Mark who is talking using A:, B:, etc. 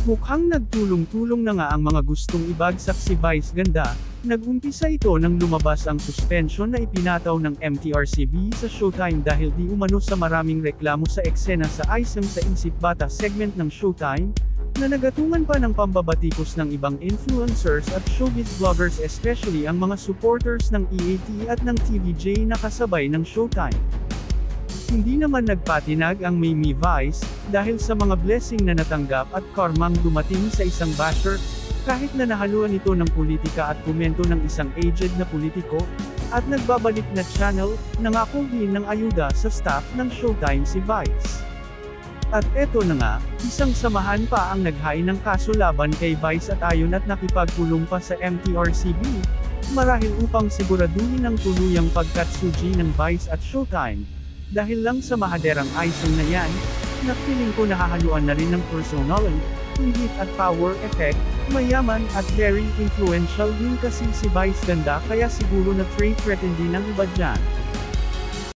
A: Mukhang nagtulong-tulong na nga ang mga gustong ibagsak si Vice Ganda. Nag-umpisa ito nang lumabas ang suspension na ipinataw ng MTRCB sa Showtime dahil di umano sa maraming reklamo sa eksena sa Isang sa Isip Bata segment ng Showtime, na nagatungan pa ng pambabatikos ng ibang influencers at showbiz vloggers, especially ang mga supporters ng EAT at ng TVJ na kasabay ng Showtime. Hindi naman nagpatinag ang Mimi Vice, dahil sa mga blessing na natanggap at karmang dumating sa isang basher, kahit na nahaluan ito ng politika at komento ng isang aged na politiko, at nagbabalik na channel, nangako din ng ayuda sa staff ng Showtime si Vice. At eto na nga, isang samahan pa ang naghain ng kaso laban kay Vice at ayon at nakipagpulong pa sa MTRCB, marahil upang siguraduhin ang tuluyang pagkatsuji ng Vice at Showtime. Dahil lang sa mahaderang Isang na yan, na feeling ko nahahaluan na rin ng personalan, hit at power effect, mayaman at very influential din kasi si Vice Ganda, kaya siguro na trade threaten din ang iba dyan.